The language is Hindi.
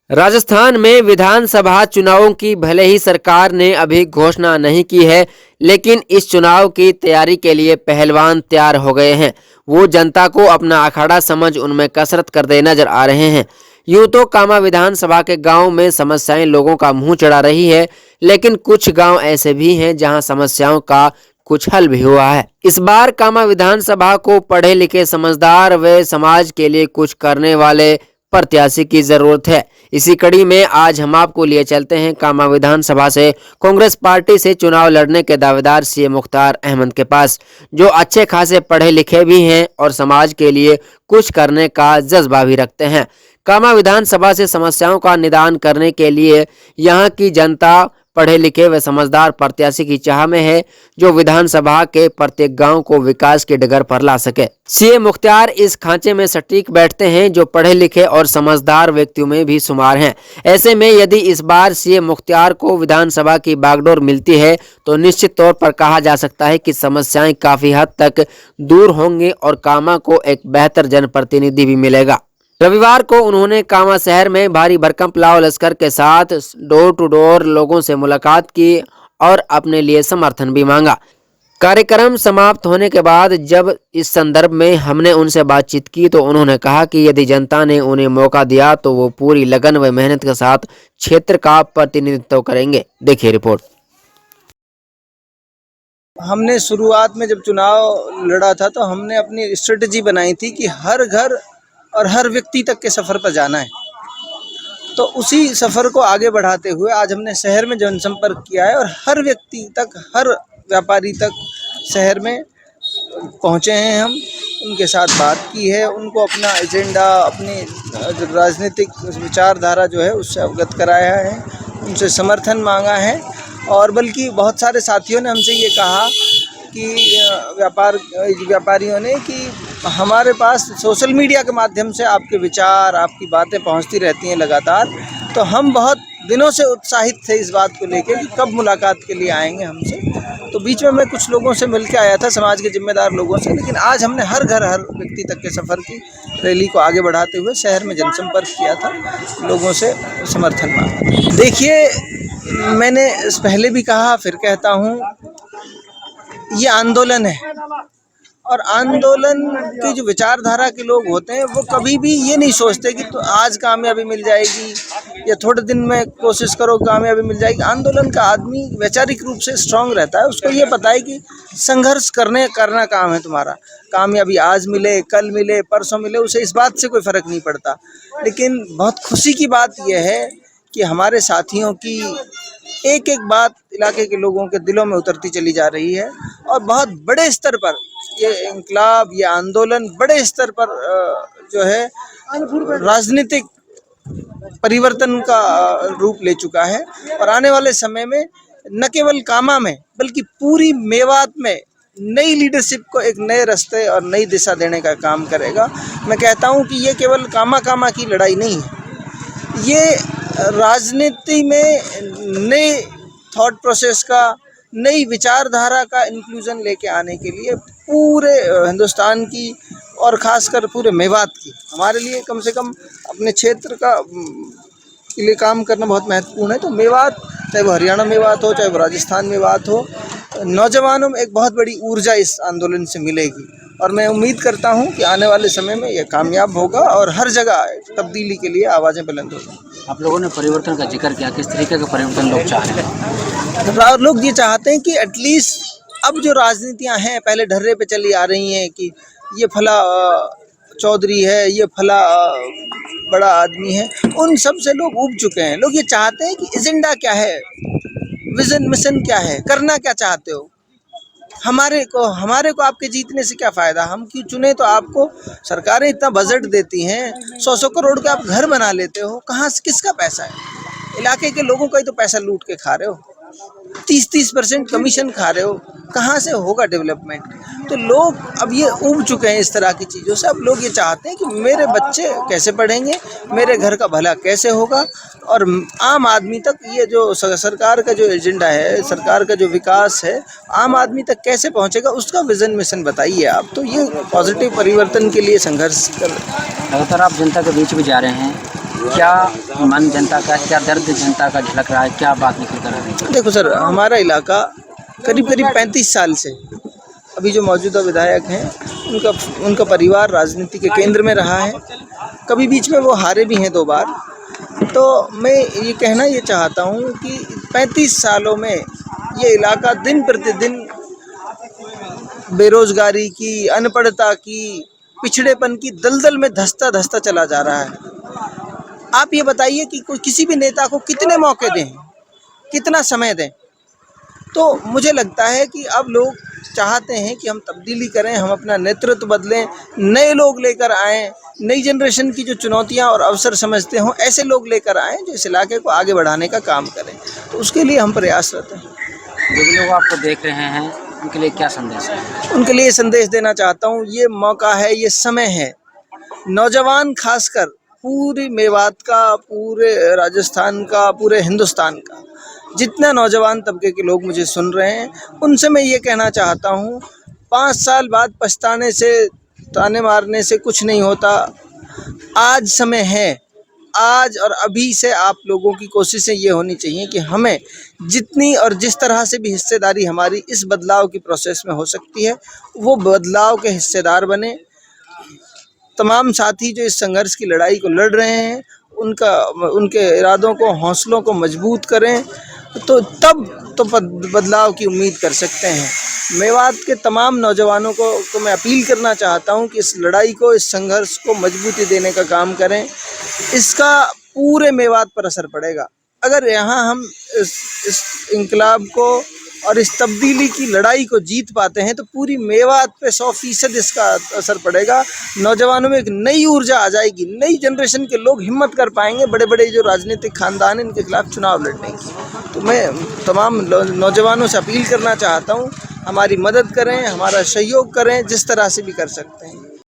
राजस्थान में विधानसभा चुनावों की भले ही सरकार ने अभी घोषणा नहीं की है, लेकिन इस चुनाव की तैयारी के लिए पहलवान तैयार हो गए हैं। वो जनता को अपना अखाड़ा समझ उनमें कसरत करते नजर आ रहे हैं। यूं तो कामा विधानसभा के गांव में समस्याएं लोगों का मुंह चढ़ा रही है, लेकिन कुछ गांव ऐसे भी हैं जहां समस्याओं का कुछ हल भी हुआ है। इस बार कामा विधानसभा को पढ़े लिखे, समझदार व समाज के लिए कुछ करने वाले प्रत्याशी की जरूरत है। इसी कड़ी में आज हम आपको लिए चलते हैं कामा विधानसभा से कांग्रेस पार्टी से चुनाव लड़ने के दावेदार सीएम मुख्तार अहमद के पास, जो अच्छे खासे पढ़े लिखे भी हैं और समाज के लिए कुछ करने का जज्बा भी रखते हैं। कामा विधानसभा से समस्याओं का निदान करने के लिए यहाँ की जनता पढ़े लिखे व समझदार प्रत्याशी की चाह में है, जो विधानसभा के प्रत्येक गांव को विकास के डगर पर ला सके। सीएम मुख्तार इस खांचे में सटीक बैठते हैं, जो पढ़े लिखे और समझदार व्यक्तियों में भी शुमार हैं। ऐसे में यदि इस बार सीएम मुख्तार को विधानसभा की बागडोर मिलती है, तो निश्चित तौर पर कहा जा सकता है कि समस्याएं काफी हद तक दूर होंगी और कामा को एक बेहतर जनप्रतिनिधि भी मिलेगा। रविवार को उन्होंने कामा शहर में भारी भरकम पुलाव लश्कर के साथ डोर टू डोर लोगों से मुलाकात की और अपने लिए समर्थन भी मांगा। कार्यक्रम समाप्त होने के बाद जब इस संदर्भ में हमने उनसे बातचीत की, तो उन्होंने कहा कि यदि जनता ने उन्हें मौका दिया तो वो पूरी लगन व मेहनत के साथ क्षेत्र का प्रतिनिधित्व करेंगे। देखिए रिपोर्ट। हमने शुरुआत में जब चुनाव लड़ा था तो हमने अपनी स्ट्रेटजी बनाई थी कि हर घर और हर व्यक्ति तक के सफ़र पर जाना है। तो उसी सफ़र को आगे बढ़ाते हुए आज हमने शहर में जनसंपर्क किया है और हर व्यक्ति तक, हर व्यापारी तक शहर में पहुँचे हैं। हम उनके साथ बात की है, उनको अपना एजेंडा, अपनी जो राजनीतिक विचारधारा जो है उससे अवगत कराया है, उनसे समर्थन मांगा है। और बल्कि बहुत सारे साथियों ने हमसे ये कहा कि व्यापारियों ने कि हमारे पास सोशल मीडिया के माध्यम से आपके विचार, आपकी बातें पहुंचती रहती हैं लगातार, तो हम बहुत दिनों से उत्साहित थे इस बात को लेकर कि कब मुलाकात के लिए आएंगे हमसे। तो बीच में मैं कुछ लोगों से मिल के आया था, समाज के जिम्मेदार लोगों से, लेकिन आज हमने हर घर, हर व्यक्ति तक के सफ़र की रैली को आगे बढ़ाते हुए शहर में जनसंपर्क किया था, लोगों से समर्थन मांगा। देखिए, मैंने पहले भी कहा, फिर कहता हूँ, ये आंदोलन है और आंदोलन की जो विचारधारा के लोग होते हैं वो कभी भी ये नहीं सोचते कि तो आज कामयाबी मिल जाएगी या थोड़े दिन में कोशिश करो कामयाबी मिल जाएगी। आंदोलन का आदमी वैचारिक रूप से स्ट्रांग रहता है, उसको ये पता है कि संघर्ष करना काम है तुम्हारा। कामयाबी आज मिले, कल मिले, परसों मिले, उसे इस बात से कोई फ़र्क नहीं पड़ता। लेकिन बहुत खुशी की बात यह है कि हमारे साथियों की एक एक बात इलाके के लोगों के दिलों में उतरती चली जा रही है और बहुत बड़े स्तर पर ये इंकलाब, ये आंदोलन बड़े स्तर पर जो है राजनीतिक परिवर्तन का रूप ले चुका है और आने वाले समय में न केवल कामा में बल्कि पूरी मेवात में नई लीडरशिप को एक नए रास्ते और नई दिशा देने का काम करेगा। मैं कहता हूँ कि ये केवल कामा की लड़ाई नहीं है, ये राजनीति में नए थॉट प्रोसेस का, नई विचारधारा का इंक्लूजन लेके आने के लिए पूरे हिंदुस्तान की और ख़ासकर पूरे मेवात की, हमारे लिए कम से कम अपने क्षेत्र का के लिए काम करना बहुत महत्वपूर्ण है। तो मेवात, चाहे वो हरियाणा मेवात हो, चाहे वो राजस्थान मेवात हो, नौजवानों में एक बहुत बड़ी ऊर्जा इस आंदोलन से मिलेगी और मैं उम्मीद करता हूं कि आने वाले समय में ये कामयाब होगा और हर जगह तब्दीली के लिए आवाज़ें बुलंद होगी। आप लोगों ने परिवर्तन का जिक्र किया, किस तरीके का परिवर्तन लोग चाह रहे हैं? लोग ये चाहते हैं कि एटलीस्ट अब जो राजनीतियां हैं पहले ढर्रे पे चली आ रही हैं कि ये फला चौधरी है, ये फला बड़ा आदमी है, उन सब से लोग ऊब चुके हैं। लोग ये चाहते हैं कि एजेंडा क्या है, विजन मिशन क्या है, करना क्या चाहते हो, हमारे को आपके जीतने से क्या फ़ायदा, हम क्यों चुने। तो आपको सरकारें इतना बजट देती हैं, 100 करोड़ के आप घर बना लेते हो, कहाँ से, किसका पैसा है? इलाके के लोगों का ही तो पैसा लूट के खा रहे हो, 30% कमीशन खा रहे हो, कहाँ से होगा डेवलपमेंट। तो लोग अब ये ऊब चुके हैं इस तरह की चीज़ों से। अब लोग ये चाहते हैं कि मेरे बच्चे कैसे पढ़ेंगे, मेरे घर का भला कैसे होगा और आम आदमी तक ये जो सरकार का जो एजेंडा है, सरकार का जो विकास है, आम आदमी तक कैसे पहुंचेगा, उसका विज़न मिशन बताइए आप। तो ये पॉजिटिव परिवर्तन के लिए संघर्ष कर। लगातार आप जनता के बीच भी जा रहे हैं, क्या मन जनता का, क्या दर्द जनता का झलक रहा है, क्या बात निकल कर आ रही है? देखो सर, हमारा इलाका करीब करीब 35 साल से, अभी जो मौजूदा विधायक हैं उनका परिवार राजनीति के केंद्र में रहा है। कभी बीच में वो हारे भी हैं 2 बार। तो मैं ये कहना चाहता हूँ कि 35 सालों में ये इलाका दिन प्रतिदिन बेरोजगारी की, अनपढ़ता की, पिछड़ेपन की दलदल में धंसता धंसता चला जा रहा है। आप ये बताइए कि कोई किसी भी नेता को कितने मौके दें, कितना समय दें। तो मुझे लगता है कि अब लोग चाहते हैं कि हम तब्दीली करें, हम अपना नेतृत्व बदलें, नए लोग लेकर आएँ, नई जनरेशन की जो चुनौतियां और अवसर समझते हों ऐसे लोग लेकर आएँ जो इस इलाके को आगे बढ़ाने का काम करें। तो उसके लिए हम प्रयासरत हैं। जो भी लोग आपको देख रहे हैं उनके लिए क्या संदेश है? उनके लिए संदेश देना चाहता हूँ, ये मौका है, ये समय है। नौजवान खासकर पूरी मेवात का, पूरे राजस्थान का, पूरे हिंदुस्तान का जितना नौजवान तबके के लोग मुझे सुन रहे हैं, उनसे मैं ये कहना चाहता हूँ, 5 साल बाद पछताने से, ताने मारने से कुछ नहीं होता। आज समय है, आज और अभी से आप लोगों की कोशिशें ये होनी चाहिए कि हमें जितनी और जिस तरह से भी हिस्सेदारी हमारी इस बदलाव की प्रोसेस में हो सकती है, वो बदलाव के हिस्सेदार बने। तमाम साथी जो इस संघर्ष की लड़ाई को लड़ रहे हैं, उनके इरादों को, हौसलों को मजबूत करें, तो तब तो बदलाव की उम्मीद कर सकते हैं। मेवात के तमाम नौजवानों को मैं अपील करना चाहता हूं कि इस लड़ाई को, इस संघर्ष को मजबूती देने का काम करें। इसका पूरे मेवात पर असर पड़ेगा। अगर यहाँ हम इस इनकलाब को और इस तब्दीली की लड़ाई को जीत पाते हैं तो पूरी मेवात पे 100% इसका असर पड़ेगा। नौजवानों में एक नई ऊर्जा आ जाएगी, नई जनरेशन के लोग हिम्मत कर पाएंगे बड़े बड़े जो राजनीतिक खानदान हैं इनके खिलाफ चुनाव लड़ने की। तो मैं तमाम नौजवानों से अपील करना चाहता हूँ, हमारी मदद करें, हमारा सहयोग करें, जिस तरह से भी कर सकते हैं।